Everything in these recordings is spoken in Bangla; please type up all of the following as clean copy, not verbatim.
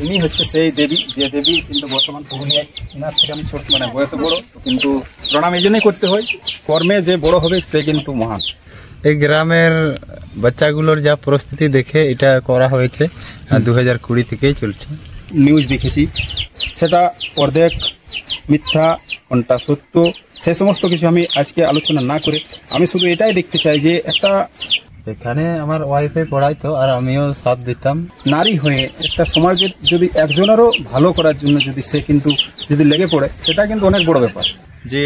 ইনি হচ্ছে সেই দেবী, যে দেবী কিন্তু বর্তমান পুরুলিয়ায়, এনার থেকে আমি ছোট, মানে বয়সে বড়, কিন্তু প্রণাম এই জন্যই করতে হয়, কর্মে যে বড় হবে সে কিন্তু মহান। এই গ্রামের বাচ্চাগুলোর যা পরিস্থিতি দেখে এটা করা হয়েছে, 2020 থেকেই চলছে। নিউজ দেখেছি, সেটা অর্ধেক মিথ্যা, কোনটা সত্য, সে সমস্ত কিছু আমি আজকে আলোচনা না করে আমি শুধু এটাই দেখতে চাই যে একটা এখানে আমার ওয়াইফে পড়াইতো আর আমিও সাথ দিতাম। নারী হয়ে একটা সমাজের যদি একজনেরও ভালো করার জন্য যদি সে কিন্তু যদি লেগে পড়ে, সেটা কিন্তু অনেক বড় ব্যাপার। যে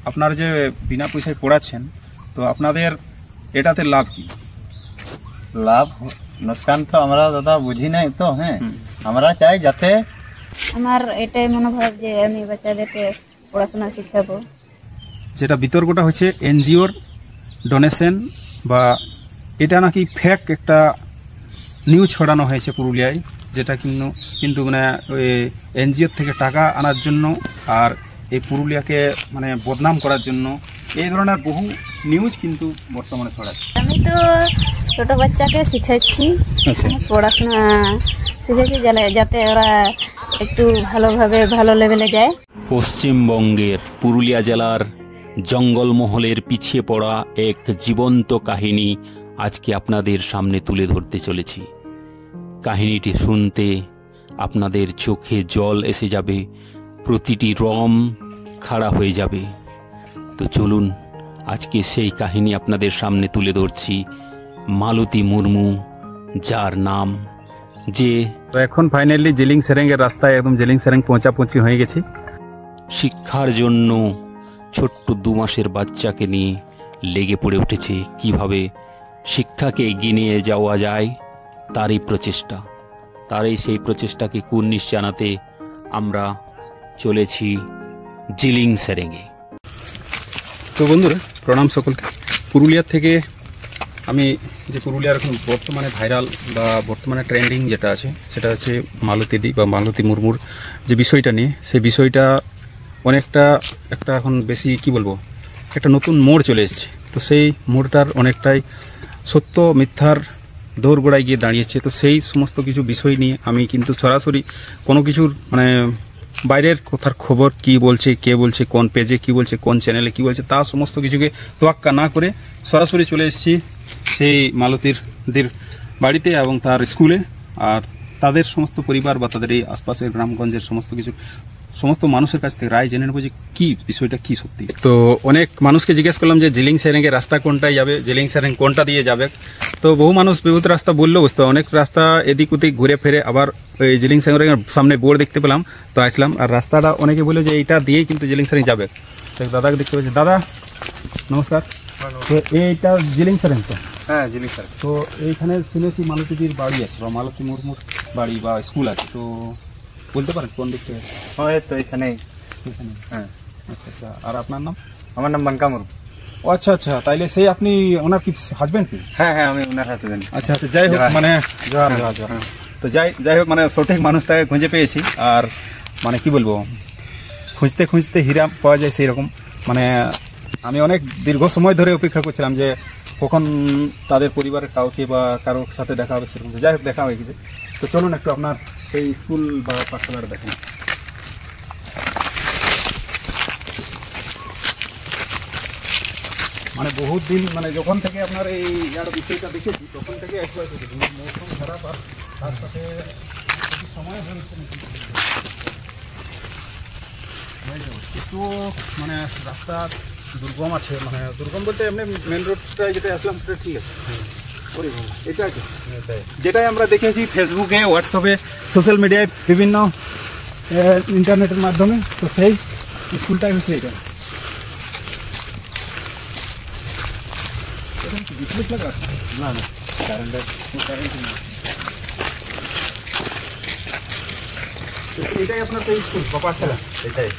আপনারা যে বিনা পয়সায় পড়াচ্ছেন, তো আপনাদের এটাতে লাভ কি? লাভ লোকসান তো আমরা দাদা বুঝি নাই তো। হ্যাঁ, আমরা চাই যাতে, আমার এটাই মনোভাব যে আমি বাচ্চাদেরকে পড়াশোনা শিখাবো। যেটা বিতর্কটা হচ্ছে এনজিওর ডোনেশন, বা এটা নাকি ফেক একটা নিউজ ছড়ানো হয়েছে পুরুলিয়ায়, যেটা কিন্তু মানে ওই এনজিওর থেকে টাকা আনার জন্য আর এই পুরুলিয়াকে মানে বদনাম করার জন্য এই ধরনের বহু নিউজ কিন্তু বর্তমানে ছড়াচ্ছে। আমি তো ছোট বাচ্চাকে শিখাচ্ছি, পড়াশোনা শিখেছি যাতে ওরা একটু ভালোভাবে ভালো লেভেলে যায়। পশ্চিমবঙ্গের পুরুলিয়া জেলার জঙ্গলমহলের পিছিয়ে পড়া এক জীবন্ত কাহিনী আজকে আপনাদের সামনে তুলে ধরতে চলেছি। কাহিনীটি শুনতে আপনাদের চোখে জল এসে যাবে, প্রতিটি রম খাড়া হয়ে যাবে। তো চলুন আজকে সেই কাহিনী আপনাদের সামনে তুলে ধরছি। মালতী মুর্মু, যার নাম, যে এখন ফাইনালি জিলিং সেরেঙ্গের রাস্তায় একদম জিলিং সেরেং পৌঁছাপৌঁছি হয়ে গেছি। শিক্ষার জন্য ছোট্ট 2 মাসের বাচ্চাকে নিয়ে লেগে পড়ে উঠেছে কিভাবে শিক্ষাকে এগিয়ে নিয়ে যাওয়া যায়, তারই প্রচেষ্টা। সেই প্রচেষ্টাকে কুর্নিশ জানাতে আমরা চলেছি জিলিং সেরেঙ্গে। তো বন্ধুরা, প্রণাম সকলকে। পুরুলিয়া থেকে আমি যে পুরুলিয়ার এখন বর্তমানে ভাইরাল বা বর্তমানে ট্রেন্ডিং যেটা আছে, সেটা হচ্ছে মালতীদি বা মালতী মুর্মুর যে বিষয়টা নিয়ে, সেই বিষয়টা অনেকটা একটা এখন বেশি কি বলবো, একটা নতুন মোড় চলে এসেছে। তো সেই মোড়টার অনেকটাই সত্য মিথ্যার দোরগোড়ায় গিয়ে দাঁড়িয়েছে। তো সেই সমস্ত কিছু বিষয় নিয়ে আমি কিন্তু সরাসরি কোনো কিছুর মানে বাইরের কথার খবর কি বলছে, কে বলছে, কোন পেজে কি বলছে, কোন চ্যানেলে কি বলছে, তা সমস্ত কিছুকে তোয়াক্কা না করে সরাসরি চলে এসেছি সেই মালতীদের বাড়িতে এবং তার স্কুলে, আর তাদের সমস্ত পরিবার বা তাদের এই আশপাশের গ্রামগঞ্জের সমস্ত মানুষের কাছ থেকে রায় জেনে নেবো যে কী বিষয়টা কী সত্যি। তো অনেক মানুষকে জিজ্ঞেস করলাম যে জিলিং সেরেঙ্গের রাস্তা কোনটায় যাবে, জিলিং সেরেং কোনটা দিয়ে যাবে। তো বহু মানুষ বিভূত রাস্তা বললেও বুঝতে, অনেক রাস্তা এদিক ওদিক ঘুরে ফিরে আবার ওই জিলিং সেরেঙ্গের সামনে বোর্ড দেখতে পেলাম, তো আসলাম। আর রাস্তাটা অনেকে বলে যে এইটা দিয়েই কিন্তু জিলিং সেরেং যাবে। তো দাদাকে দেখতে পাচ্ছি। দাদা নমস্কার। তো এইটা জিলিং সেরেং তো? হ্যাঁ, জিলিং সেরেং। তো এইখানে শুনেছি মালতীদির বাড়ি আছে বা মালতী মুর্মুর বাড়ি বা স্কুল আছে, তো বলতে পারেন কোন দিক থেকে? হয় তো এখানেই। হ্যাঁ, আচ্ছা আচ্ছা। আর আপনার নাম? আমার নাম বাঙ্কা মুর্মু। ও আচ্ছা আচ্ছা, তাইলে সেই আপনি ওনার কি হাজবেন্ড কি? হ্যাঁ হ্যাঁ, আমি ওনার হাজবেন্ড। আচ্ছা আচ্ছা, যাই হোক, মানে তো যাই হোক, মানে সঠিক মানুষটাকে খুঁজে পেয়েছি। আর মানে কি বলবো, খুঁজতে খুঁজতে হীরা পাওয়া যায় সেই রকম। মানে আমি অনেক দীর্ঘ সময় ধরে অপেক্ষা করছিলাম যে কখন তাদের পরিবারের কাউকে বা কারোর সাথে দেখা হবে সেরকম। যাই হোক, দেখা হয়ে গেছে। তো চলুন একটু আপনার এই স্কুল বা পাঠশালাটা দেখুন। মানে বহুত দিন, মানে যখন থেকে আপনার এই বিষয়টা দেখেছি তখন থেকে একবার মৌসুম খারাপ, আর তার সাথে সময় হচ্ছে একটু মানে রাস্তা দুর্গম আছে, মানে দুর্গম বলতে এমনি মেন রোডটা যেটা আসলাম সেটা ঠিক আছে। এটাই তো যেটাই আমরা দেখেছি ফেসবুকে, হোয়াটসঅ্যাপে, সোশ্যাল মিডিয়ায়, বিভিন্ন ইন্টারনেটের মাধ্যমে। তো সেই স্কুলটাই হচ্ছে এটা। না না, এটাই আপনার সেই স্কুল বা পাঠশালা? এটাই।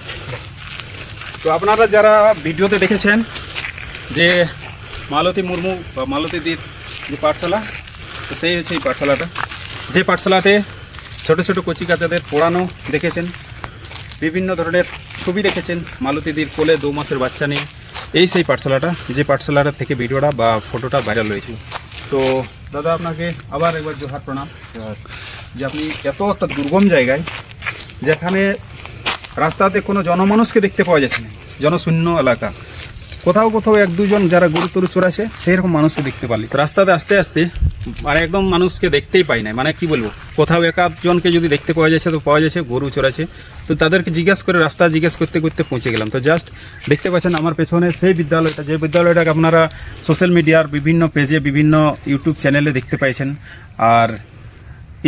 তো আপনারা যারা ভিডিওতে দেখেছেন যে মালতী মুর্মু বা মালতীদির যে পাঠশালা, তো সেই হচ্ছে এই পাঠশালাটা, যে পাঠশালাতে ছোট ছোট কচিকাচাদের পড়ানো দেখেছেন, বিভিন্ন ধরনের ছবি দেখেছেন মালতীদির কোলে 2 মাসের বাচ্চা নিয়ে। এই সেই পাঠশালাটা, যে পাঠশালাটা থেকে ভিডিওটা বা ফটোটা ভাইরাল হয়েছিল। তো দাদা আপনাকে আবার একবার জোহার, প্রণাম। যে আপনি এত একটা দুর্গম জায়গায়, যেখানে রাস্তাতে কোনো জনমানুষকে দেখতে পাওয়া যাচ্ছে না, জনশূন্য এলাকা, কোথাও কোথাও এক দুজন যারা গরু তরু চড়াছে সেই রকম মানুষকে দেখতে পারলি। তো রাস্তাতে আস্তে আস্তে মানে একদম মানুষকে দেখতেই পাই না, মানে কি বলবো, কোথাও এক আধজনকে যদি দেখতে পাওয়া যাচ্ছে তো পাওয়া যাচ্ছে গরু চড়াছে। তো তাদেরকে জিজ্ঞাসা করে, রাস্তা জিজ্ঞাসা করতে করতে পৌঁছে গেলাম। তো জাস্ট দেখতে পাচ্ছেন আমার পেছনে সেই বিদ্যালয়টা, যে বিদ্যালয়টাকে আপনারা সোশ্যাল মিডিয়ার বিভিন্ন পেজে, বিভিন্ন ইউটিউব চ্যানেলে দেখতে পাইছেন। আর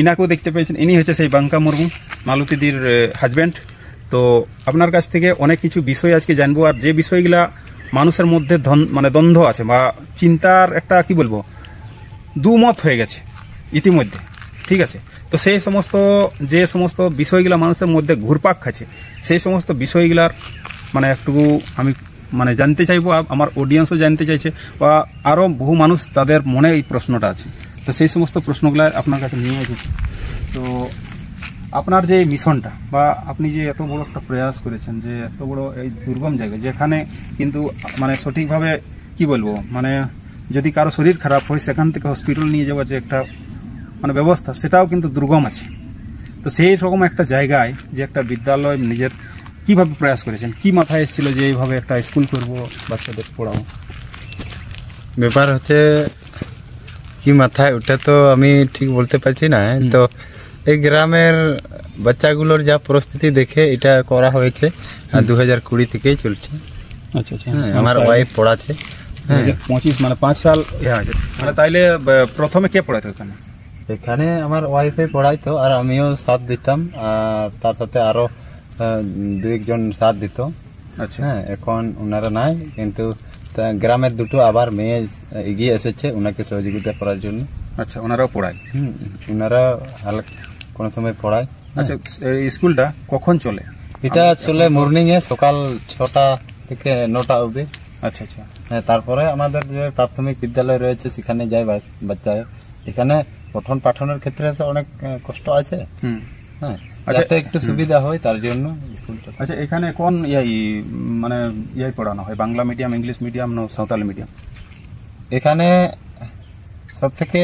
ইনাকেও দেখতে পেয়েছেন, ইনি হচ্ছে সেই বাঙ্কা মুর্মু, মালতীদির হাজব্যান্ড। তো আপনার কাছ থেকে অনেক কিছু বিষয় আজকে জানবো, আর যে বিষয়গুলা মানুষের মধ্যে মানে দ্বন্দ্ব আছে বা চিন্তার একটা কি বলবো দুমত হয়ে গেছে ইতিমধ্যে, ঠিক আছে। তো সেই সমস্ত যে সমস্ত বিষয়গুলা মানুষের মধ্যে ঘুরপাক খাচ্ছে, সেই সমস্ত বিষয়গুলার মানে একটু আমি মানে জানতে চাইবো, আমার অডিয়েন্সও জানতে চাইছে, বা আরও বহু মানুষ তাদের মনে এই প্রশ্নটা আছে। তো সেই সমস্ত প্রশ্নগুলো আপনার কাছে নিয়ে এসেছি। তো আপনার যে মিশনটা, বা আপনি যে এত বড় একটা প্রয়াস করেছেন, যে এত বড় এই দুর্গম জায়গায়, যেখানে কিন্তু মানে সঠিকভাবে কি বলবো, মানে যদি কারো শরীর খারাপ হয় সেখান থেকে হসপিটাল নিয়ে যাওয়ার যে একটা মানে ব্যবস্থা, সেটাও কিন্তু দুর্গম আছে। তো সেই রকম একটা জায়গায় যে একটা বিদ্যালয় নিজের কিভাবে প্রয়াস করেছেন, কি মাথায় এসেছিল যে এইভাবে একটা স্কুল করব, বাচ্চাদের পড়াবো? ব্যাপার হচ্ছে কি মাথায়, ওটা তো আমি ঠিক বলতে পারছি না। তো এই গ্রামের বাচ্চাগুলোর যা পরিস্থিতি দেখে এটা করা হয়েছে, আর 2020 থেকেই চলছে। আচ্ছা আচ্ছা, আমার ওয়াইফ পড়াচ্ছে। 2025 মানে 5 সাল আছে। মানে তাইলে প্রথমে কে পড়াইতো এখানে? এখানে আমার ওয়াইফে পড়াইতো, আর আমিও সাথ দিতাম, আর তার সাথে আরো দু একজন সাথ দিত। আচ্ছা, হ্যাঁ, এখন ওনারা নাই, কিন্তু গ্রামের দুটো আবার মেয়ে এগিয়ে এসেছে ওনাকে সহযোগিতা করার জন্য। আচ্ছা, ওনারাও পড়ায়? ওনারা কোনো সময় পড়ায়। আচ্ছা, এই স্কুলটা কখন চলে? এটা চলে মর্নিং এ সকাল 6টা থেকে 9টা অবধি। আচ্ছা আচ্ছা, হ্যাঁ, তারপরে আমাদের যে প্রাথমিক বিদ্যালয় রয়েছে সেখানে যায় বাচ্চা। এখানে পঠন পাঠনের ক্ষেত্রে তো অনেক কষ্ট আছে। হ্যাঁ, যাতে একটু সুবিধা হয় তার জন্য স্কুলটা। আচ্ছা, এখানে কোন মানে পড়ানো হয়? বাংলা মিডিয়াম, ইংলিশ মিডিয়াম, না সাঁওতালি মিডিয়াম? এখানে সব থেকে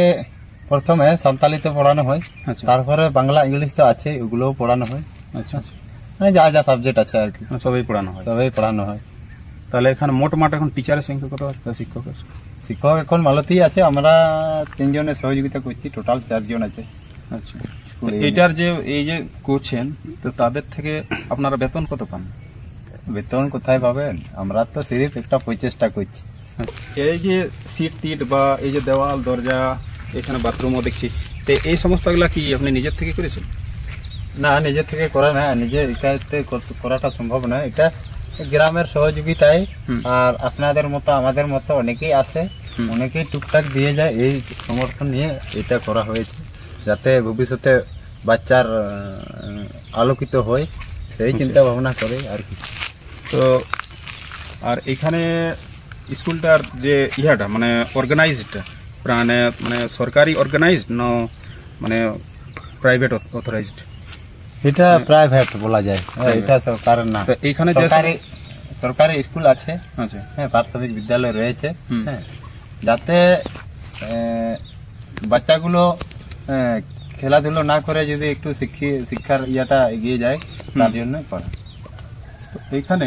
প্রথমে সাঁওতালিতে পড়ানো হয়, আচ্ছা, তারপরে বাংলা ইংলিশ তো আছে, ওগুলোও পড়ানো হয়। আচ্ছা আচ্ছা, মানে যা যা সাবজেক্ট আছে আর কি সবই পড়ানো হয়? সবাই পড়ানো হয়। তাহলে এখানে মোট এখন টিচারের সংখ্যা কত আছে, শিক্ষকের? শিক্ষক এখন মালতী আছে, আমরা 3 জনের সহযোগিতা করছি, টোটাল 4 জন আছে। আচ্ছা, এটার যে এই যে করছেন, তো তাদের থেকে আপনারা বেতন কত পান? বেতন কোথায় পাবেন, আমরা তো সিরিফ একটা প্রচেষ্টা করছি। এই যে সিট টিট বা এই যে দেওয়াল দরজা, এখানে বাথরুমও দেখছি, তো এই সমস্তগুলা কি আপনি নিজের থেকে করেছেন? না, নিজের থেকে করা না, নিজের একাতে করাটা সম্ভব না। এটা গ্রামের সহযোগিতায়, আর আপনাদের মতো আমাদের মতো অনেকেই আসে, অনেকেই টুকটাক দিয়ে যায়, এই সমর্থন নিয়ে এটা করা হয়েছে, যাতে ভবিষ্যতে বাচ্চার আলোকিত হয় সেই চিন্তা ভাবনা করে আর কি। তো আর এখানে স্কুলটার যে ইহাটা মানে অর্গানাইজডটা মানে সরকারি অর্গানাইজড না মানে প্রাইভেট অথরাইজড? এটা প্রাইভেট বলা যায়, এটা সরকারের না। এখানে সরকারি স্কুল আছে, আচ্ছা, হ্যাঁ, প্রাথমিক বিদ্যালয় রয়েছে, হ্যাঁ, যাতে বাচ্চাগুলো খেলাধুলো না করে যদি একটু শিক্ষার ইয়াটা এগিয়ে যায় তার জন্য করা। এইখানে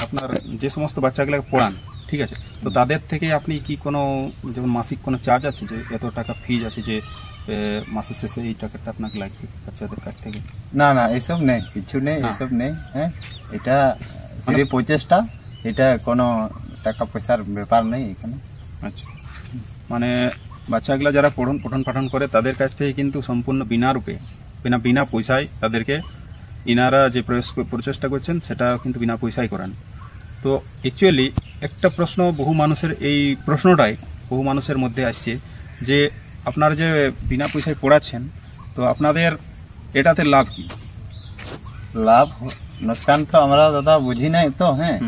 আপনার যে সমস্ত বাচ্চাগুলোকে পড়ান, ঠিক আছে, তো তাদের থেকে আপনি কি কোনো যেমন মাসিক কোনো চার্জ আছে, যে এত টাকা ফিজ আছে, যে মাসের শেষে এই টাকাটা আপনাকে লাগবে বাচ্চাদের কাছ থেকে? না না, এসব নেই, কিছু নেই, এসব নেই। হ্যাঁ, এটা সিরিফ প্রচেষ্টা, এটা কোনো টাকা পয়সার ব্যাপার নেই এখানে। আচ্ছা, মানে বাচ্চাগুলো যারা পঠন পাঠন করে তাদের কাছ থেকে কিন্তু সম্পূর্ণ বিনারূপে বিনা পয়সায় তাদেরকে ইনারা যে প্রচেষ্টা করছেন সেটা কিন্তু বিনা পয়সায় করান। তো অ্যাকচুয়ালি একটা প্রশ্ন বহু মানুষের মধ্যে আসছে, যে আপনারা যে বিনা পয়সায় পড়াচ্ছেন, তো আপনাদের এটাতে লাভ কি? লাভ লোকসান তো আমরা দাদা বুঝি নাই তো। হ্যাঁ,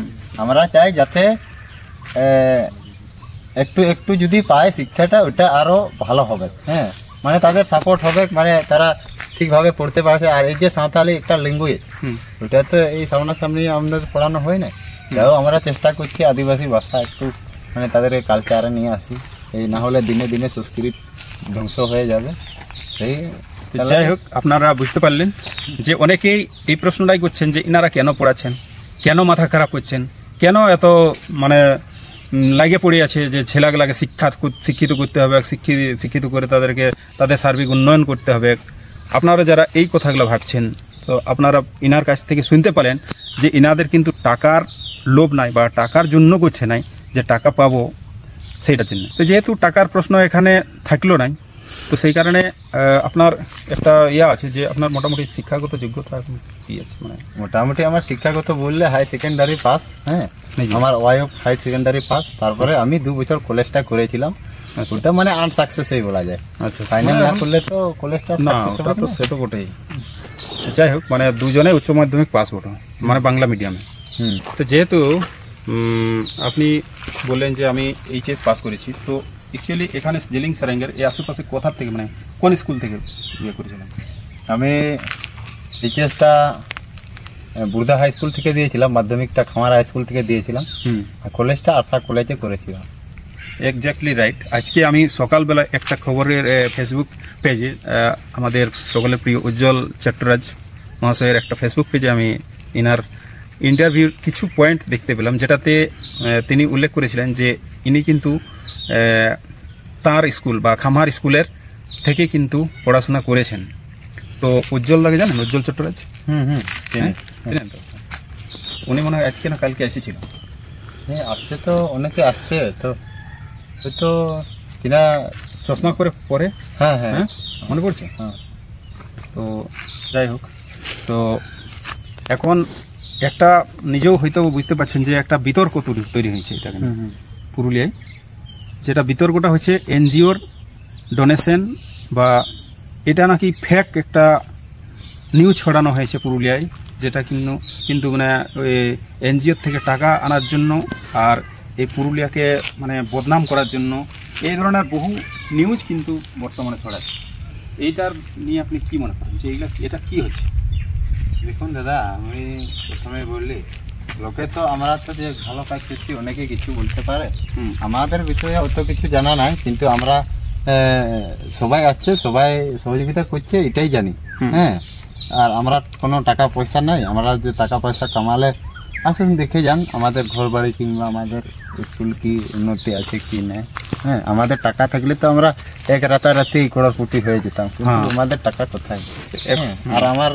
আমরা চাই যাতে একটু একটু যদি পায় শিক্ষাটা, ওটা আরো ভালো হবে। হ্যাঁ, মানে তাদের সাপোর্ট হবে, মানে তারা ঠিকভাবে পড়তে পারছে। আর এই যে সাঁওতালি একটা ল্যাঙ্গুয়েজ, ওটা তো এই সামনাসামনি আমাদের পড়ানো হয় না। তাও আমরা চেষ্টা করছি আদিবাসী ভাষা একটু মানে তাদের কালচারে নিয়ে আসি, এই না হলে দিনে দিনে সংস্কৃত ধ্বংস হয়ে যাবে। সেই যাই হোক, আপনারা বুঝতে পারলেন যে অনেকেই এই প্রশ্নটাই করছেন যে ইনারা কেন পড়াচ্ছেন, কেন মাথা খারাপ করছেন, কেন এত মানে লাগে পড়ে আছে যে ছেলেগুলাকে শিক্ষিত করতে হবে, শিক্ষিত করে তাদেরকে তাদের সার্বিক উন্নয়ন করতে হবে। আপনারা যারা এই কথাগুলো ভাবছেন, তো আপনারা ইনার কাছ থেকে শুনতে পারেন যে ইনাদের কিন্তু টাকার লোভ নাই বা টাকার জন্য করছে নাই যে টাকা পাবো সেইটার জন্য। তো যেহেতু টাকার প্রশ্ন এখানে থাকলো নাই, তো সেই কারণে আপনার একটা আছে যে আপনার মোটামুটি শিক্ষাগত যোগ্যতা কি আছে? মানে মোটামুটি আমার শিক্ষাগত বললে হাই সেকেন্ডারি পাস। হ্যাঁ, আমার ওয়াইফ হাই সেকেন্ডারি পাস। তারপরে আমি 2 বছর কলেজটা করেছিলাম, ওটা মানে আনসাকসেসই বলা যায়। আচ্ছা, ফাইনাল না করলে তো কলেজটা সাকসেস হবে তো, সেটা বটেই। যাই হোক, মানে দুজনে উচ্চ মাধ্যমিক পাস বটে, মানে বাংলা মিডিয়ামে। তো যেহেতু আপনি বললেন যে আমি এইচএস পাস করেছি, তো অ্যাকচুয়ালি এখানে জিলিং সারেঙ্গের এই আশেপাশে কোথা থেকে, মানে কোন স্কুল থেকে করেছিলেন? আমি এইচএসটা বুর্দা হাই স্কুল থেকে দিয়েছিলাম, মাধ্যমিকটা খামার হাই স্কুল থেকে দিয়েছিলাম, আর কলেজটা আশা কলেজে করেছিলাম। Exactly right. আজকে আমি সকালবেলা একটা খবরের ফেসবুক পেজে, আমাদের সকলের প্রিয় উজ্জ্বল চট্টরাজ মহাশয়ের একটা ফেসবুক পেজে আমি ইনার ইন্টারভিউর কিছু পয়েন্ট দেখতে পেলাম, যেটাতে তিনি উল্লেখ করেছিলেন যে ইনি কিন্তু তার স্কুল বা খামার স্কুলের থেকে কিন্তু পড়াশোনা করেছেন। তো উজ্জ্বল দাকে জানেন? উজ্জ্বল চট্টরাজ, চিনেন তো? উনি মনে হয় আজকে না কালকে এসেছিল। হ্যাঁ, আসছে তো, অনেকে আসছে তো, হয়তো চিনা চশমা করে পরে। হ্যাঁ হ্যাঁ, মনে পড়ছে। হ্যাঁ। তো যাই হোক, তো এখন একটা নিজেও হয়তো বুঝতে পারছেন যে একটা বিতর্ক তৈরি হয়েছে এটা পুরুলিয়ায়, যেটা বিতর্কটা হচ্ছে এনজিওর ডোনেশন বা এটা নাকি ফেক একটা নিউজ ছড়ানো হয়েছে পুরুলিয়ায়, যেটা কিন্তু মানে ওই এনজিওর থেকে টাকা আনার জন্য আর এই পুরুলিয়াকে মানে বদনাম করার জন্য এই ধরনের বহু নিউজ কিন্তু বর্তমানে ছড়াচ্ছে। এইটার নিয়ে আপনি কি মনে করেন যে এটা কি হচ্ছে? দেখুন দাদা, আমি প্রথমে বললি লোকে তো আমরা তো যে ভালো কাজ করছি অনেকে কিছু বলতে পারে, আমাদের বিষয়ে অত কিছু জানা নাই, কিন্তু আমরা সবাই আসছে, সবাই সহযোগিতা করছে এটাই জানি। হ্যাঁ, আর আমরা কোনো টাকা পয়সা নাই, আমরা যে টাকা পয়সা কামালে আসুন দেখে যান আমাদের ঘর বাড়ি কিংবা আমাদের স্কুল কি উন্নতি আছে কি নেই। হ্যাঁ, আমাদের টাকা থাকলে তো আমরা এক রাতারাতি করোড়পতি হয়ে যেতাম, কিন্তু আমাদের টাকা কোথায়? আর আমার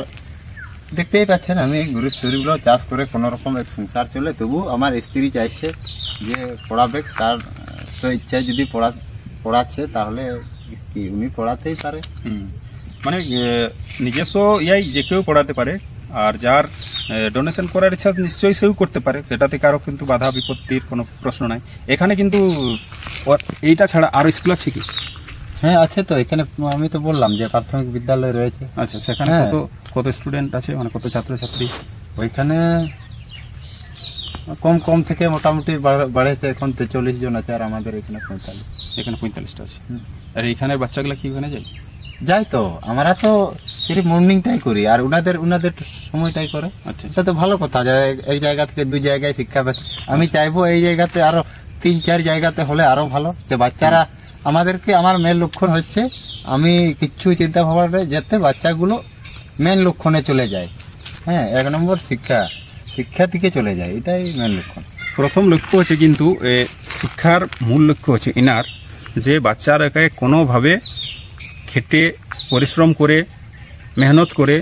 দেখতেই পাচ্ছেন আমি গরিব শরীরগুলো চাষ করে কোনো রকম এক সংসার চলে, তবু আমার স্ত্রী চাইছে যে পড়াবে, তার ইচ্ছায় যদি পড়াচ্ছে তাহলে কি উনি পড়াতেই পারে। মানে নিজস্ব ইয়াই যে কেউ পড়াতে পারে, আর যার ডোনেশন করার ইচ্ছা নিশ্চয়ই সেও করতে পারে, সেটাতে কারো কিন্তু বাধা বিপত্তির কোনো প্রশ্ন নাই। এখানে কিন্তু এইটা ছাড়া আরও স্কুল আছে কি? হ্যাঁ আছে তো, এখানে আমি তো বললাম যে প্রাথমিক বিদ্যালয় রয়েছে। আচ্ছা, সেখানে কত স্টুডেন্ট আছে, মানে কত ছাত্রছাত্রী? ওইখানে কম থেকে মোটামুটি বাড়েছে, এখন 43 জন আছে, আর আমাদের এখানে 45। এখানে 45টা আছে। আর এইখানের বাচ্চাগুলো কি ওখানে যায়? যাই তো, আমরা তো সিরিফ মর্নিংটাই করি, আর উনাদের সময়টাই করে। আচ্ছা, সেটা তো ভালো কথা, এক জায়গা থেকে 2 জায়গায় শিক্ষা পাচ্ছে। আমি চাইবো এই জায়গাতে আরো 3-4 জায়গাতে হলে আরো ভালো, যে বাচ্চারা আমাদেরকে, আমার মেন লক্ষণ হচ্ছে আমি কিচ্ছু চিন্তা ভাবনা যাতে বাচ্চাগুলো মেন লক্ষণে চলে যায়। হ্যাঁ, 1 নম্বর শিক্ষা দিকে চলে যায়, এটাই মেন লক্ষণ। প্রথম লক্ষ্য হচ্ছে কিন্তু শিক্ষার মূল লক্ষ্য হচ্ছে ইনার যে বাচ্চারাকে কোনোভাবে খেটে পরিশ্রম করে মেহনত করে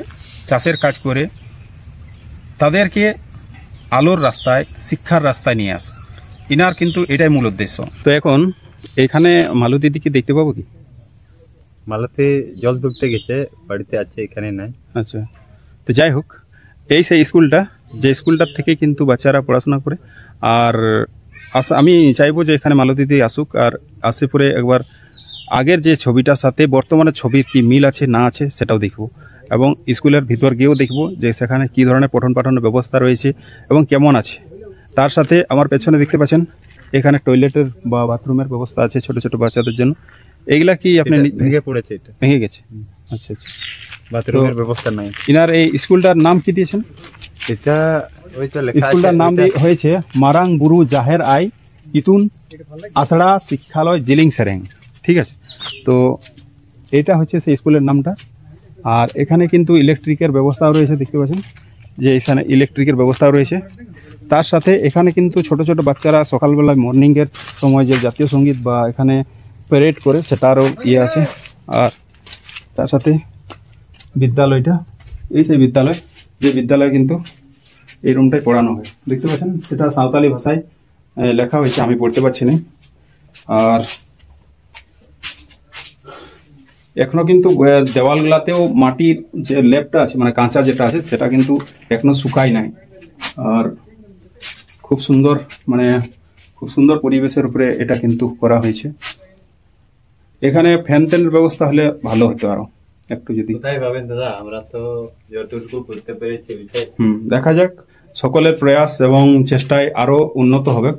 চাষের কাজ করে তাদেরকে আলোর রাস্তায়, শিক্ষার রাস্তায় নিয়ে আসা, ইনার কিন্তু এটাই মূল উদ্দেশ্য। তো এখন এখানে মালতী দিদিকে দেখতে পাবো কি? মালতী জল তুলতে গেছে, বাড়িতে আছে, এখানে নাই। আচ্ছা, তো যাই হোক, এই সেই স্কুলটা, যে স্কুলটার থেকে কিন্তু বাচ্চারা পড়াশোনা করে। আর আমি চাইবো যে এখানে মালতী দিদি আসুক, আর আসে পরে একবার আগের যে ছবিটার সাথে বর্তমানের ছবির কি মিল আছে না আছে সেটাও দেখব, এবং স্কুলের ভিতর গিয়েও দেখব যে সেখানে কী ধরনের পঠন পাঠনের ব্যবস্থা রয়েছে এবং কেমন আছে। তার সাথে আমার পেছনে দেখতে পাচ্ছেন এখানে টয়লেটের বা বাথরুমের ব্যবস্থা আছে ছোট ছোট বাচ্চাদের জন্য। এইগুলা কি আপনি ভেঙে পড়েছে? এটা ভেঙে গেছে। আচ্ছা আচ্ছা, বাথরুমের ব্যবস্থা নাই। ইনার এই স্কুলটার নাম কি দিয়েছেন? এটা ওই তো লেখা আছে, স্কুলটার নাম হয়েছে মারাং বুরু জাহের আই ইতুন আষড়া শিক্ষালয় জিলিং সেরেং। ঠিক আছে, তো এটা হচ্ছে সেই স্কুলের নামটা। আর এখানে কিন্তু ইলেকট্রিকের ব্যবস্থাও রয়েছে, দেখতে পাচ্ছেন যে এখানে ইলেকট্রিকের ব্যবস্থাও রয়েছে। তার সাথে এখানে কিন্তু ছোট ছোট বাচ্চারা সকালবেলায় মর্নিংয়ের সময় যে জাতীয় সঙ্গীত বা এখানে প্যারেড করে সেটারও ইয়ে আছে। আর তার সাথে বিদ্যালয়টা, এই সেই বিদ্যালয়, যে বিদ্যালয়ে কিন্তু এই রুমটায় পড়ানো হয়, দেখতে পাচ্ছেন সেটা সাঁওতালি ভাষায় লেখা হয়েছে, আমি পড়তে পারছি না। আর এখনো কিন্তু দেওয়ালগুলাতেও মাটির যে লেপটা আছে, মানে কাঁচা যেটা আছে, সেটা কিন্তু এখনো শুকায় নাই। আর খুব সুন্দর, মানে খুব সুন্দর পরিবেশের উপরে এটা কিন্তু করা হয়েছে। এখানে ফ্যান ট্যানের ব্যবস্থা হলে ভালো হতো আরো একটু, যদি কোথায় পাবেন দাদা, আমরা তো যতটুকু করতে পেরেছি ওইটাই। দেখা যাক, সকলের প্রয়াস এবং চেষ্টায় আরো উন্নত হবে।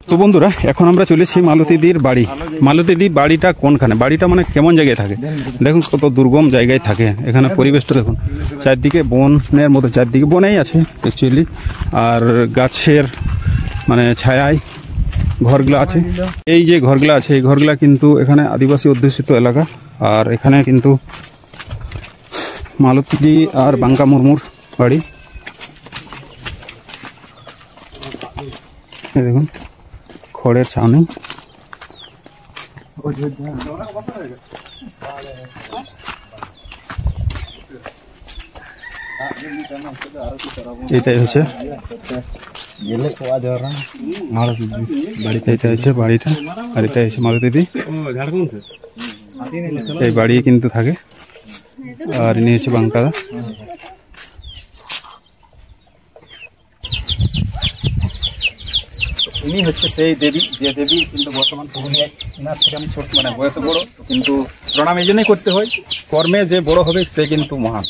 তো বন্ধুরা, এখন আমরা চলেছি মালতীদির বাড়ি। মালতীদির বাড়িটা কোনখানে, বাড়িটা মানে কেমন জায়গায় থাকে দেখুন, কত দুর্গম জায়গায় থাকে। এখানে পরিবেশটা দেখুন, চারদিকে বনের মতো, চারদিকে বনেই আছে অ্যাকচুয়ালি, আর গাছের মানে ছায়ায় ঘরগুলো আছে। এই যে ঘরগুলো আছে, এই ঘরগুলা কিন্তু এখানে আদিবাসী অধ্যুষিত এলাকা। আর এখানে কিন্তু মালতীদি আর বাঙ্কা মুর্মুর বাড়ি। দেখুন খড়ের ছাউনি। এটাই হচ্ছে এটা হচ্ছে বাড়িটা, আর এটা হচ্ছে মালতীদি। এই বাড়ি কিন্তু থাকে। আর ইনি হচ্ছে বাঙ্কাদা। ইনি হচ্ছে সেই দেবী, যে দেবী কিন্তু বর্তমান পুরুলিয়ায়, ইনার থেকে আমি ছোট, মানে বয়সে বড়, কিন্তু প্রণাম এই জন্যই করতে হয়, কর্মে যে বড় হবে সে কিন্তু মহান,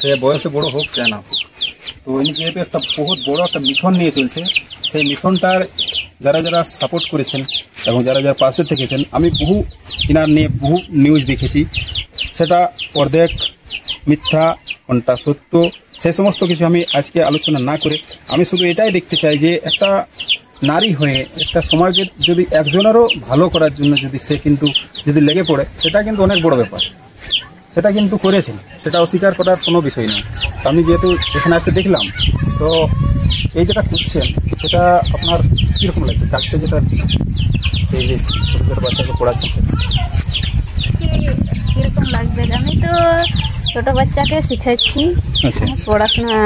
সে বয়সে বড় হোক চায় না। তো ইনি যেহেতু একটা বহুত বড় একটা মিশন নিয়ে চলছে, সেই মিশনটার যারা যারা সাপোর্ট করেছেন এবং যারা যারা পাশে থেকেছেন, আমি বহু ইনার নিয়ে বহু নিউজ দেখেছি, সেটা অর্ধেক মিথ্যা, কোনটা সত্য, সেই সমস্ত কিছু আমি আজকে আলোচনা না করে আমি শুধু এটাই দেখতে চাই যে একটা নারী হয়ে একটা সমাজের যদি একজনেরও ভালো করার জন্য যদি সে কিন্তু যদি লেগে পড়ে, সেটা কিন্তু অনেক বড় ব্যাপার। সেটা কিন্তু করেছেন, সেটা অস্বীকার করার কোনো বিষয় নেই। আমি যেহেতু এখানে এসে দেখলাম, তো এই যেটা করছেন সেটা আপনার কীরকম লাগছে, কাজটা যেটা এই যে ছোটো ছোটো বাচ্চাকে পড়াচ্ছেন কিরকম লাগবে? আমি তো ছোট বাচ্চাকে শিখাচ্ছি, আচ্ছা পড়াশোনা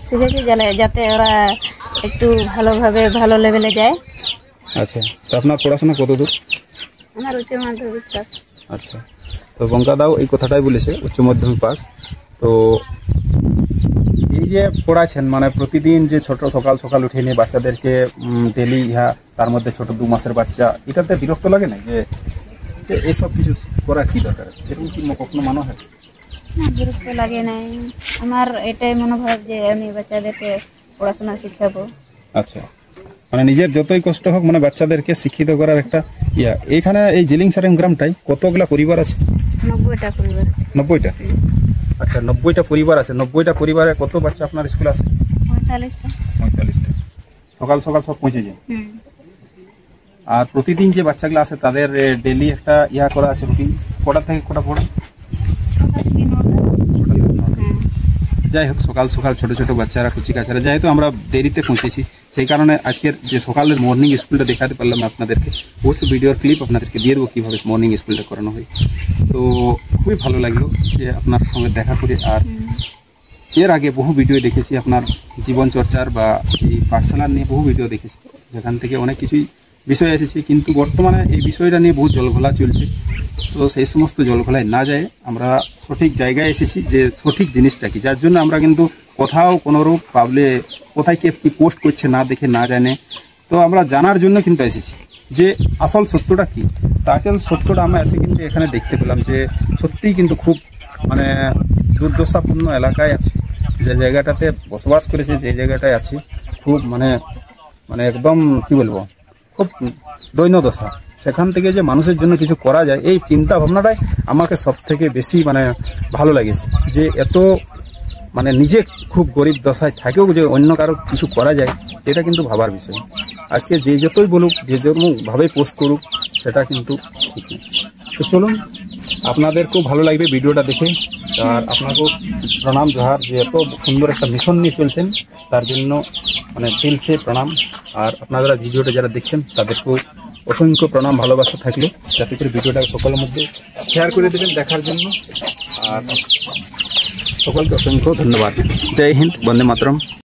শিখেছি যাতে ওরা একটু ভালোভাবে ভালো লেভেলে যায়। আচ্ছা, তো আপনার পড়াশোনা কত দূর? আমার উচ্চ মাধ্যমিক পাস। আচ্ছা, তো বঙ্কাদাও এই কথাটাই বলেছে, উচ্চ মাধ্যমিক পাস। তো এই যে পড়াচ্ছেন, মানে প্রতিদিন যে ছোট সকাল সকাল উঠে নিয়ে বাচ্চাদেরকে ডেলি তার মধ্যে ছোট 2 মাসের বাচ্চা, এটাতে বিরক্ত লাগে না যে এইসব কিছু করা কি দরকার? এরকম কি কখনো মনে হয়? না, বিরক্ত লাগে নাই। আমার এটাই মনোভাব যে আমি বাচ্চাদেরকে পড়াশোনা শিখাবো। আচ্ছা, মানে নিজের যতই কষ্ট হোক, মানে বাচ্চাদেরকে শিক্ষিত করার একটা ইয়া। এইখানে এই জিলিংসারেং গ্রামটাই কতগুলা পরিবার আছে? 90টা পরিবার আছে। 90টা? আচ্ছা, 90টা পরিবার আছে। 90টা পরিবারে কত বাচ্চা আপনার স্কুল আছে? 45টা। 45টা। সকাল সকাল সব পৌঁছে যায়। আর প্রতিদিন যে বাচ্চাগুলো আছে তাদের ডেলি একটা ইয়া করা আছে রুটিন, কটা থেকে কটা পড়ে? যাই হোক, সকাল সকাল ছোট ছোট বাচ্চারা, কুচি কাচারা, যেহেতু আমরা দেরিতে পৌঁছেছি সেই কারণে আজকের যে সকালের মর্নিং স্কুলটা দেখাতে পারলাম আপনাদেরকে, অবশ্যই ভিডিওর ক্লিপ আপনাদেরকে দিয়ে দেবো কীভাবে মর্নিং স্কুলটা করানো হয়। তো খুবই ভালো লাগলো যে আপনার সঙ্গে দেখা করে। আর এর আগে বহু ভিডিও দেখেছি আপনার জীবন চর্চার বা এই পাঠশালার নিয়ে বহু ভিডিও দেখেছি, যেখান থেকে অনেক কিছুই বিষয় এসেছে, কিন্তু বর্তমানে এই বিষয়টা নিয়ে বহু জলঘোলা চলছে। তো সেই সমস্ত জলঘোলায় না যায় আমরা সঠিক জায়গায় এসেছি, যে সঠিক জিনিসটা কি, যার জন্য আমরা কিন্তু কোথাও কোনোরূপ পাবলে কোথায় কে কী পোস্ট করছে না দেখে না জানে, তো আমরা জানার জন্য কিন্তু এসেছি যে আসল সত্যটা কী। তা আসল সত্যটা আমরা এসে কিন্তু এখানে দেখতে পেলাম যে সত্যিই কিন্তু খুব মানে দুর্দশাপূর্ণ এলাকায় আছে, যে জায়গাটাতে বসবাস করেছে, যে জায়গাটায় আছে খুব মানে মানে একদম কি বলবো, খুব দৈন্যদশা। সেখান থেকে যে মানুষের জন্য কিছু করা যায়, এই চিন্তা ভাবনাটাই আমাকে সব থেকে বেশি মানে ভালো লাগেছে, যে এত মানে নিজে খুব গরিব দশায় থাকেও যে অন্য কারো কিছু করা যায়, এটা কিন্তু ভাবার বিষয়। আজকে যে যতই বলুক, যে যেরকমভাবে পোস্ট করুক, সেটা কিন্তু ঠিক নেই। তো চলুন আপনাদের খুব ভালো লাগবে ভিডিওটা দেখে। আর আপনাকেও প্রণাম জোহার, যে এত সুন্দর একটা মিশন নিয়ে চলছেন তার জন্য মানে দিলসে প্রণাম। আর আপনারা ভিডিওটা যারা দেখছেন তাদেরকেও অসংখ্য প্রণাম, ভালোবাসা থাকলে যাতে করে ভিডিওটা সকলের মধ্যে শেয়ার করে দেবেন দেখার জন্য। আর সকলকে অসংখ্য ধন্যবাদ। জয় হিন্দ, বন্দে মাতরম।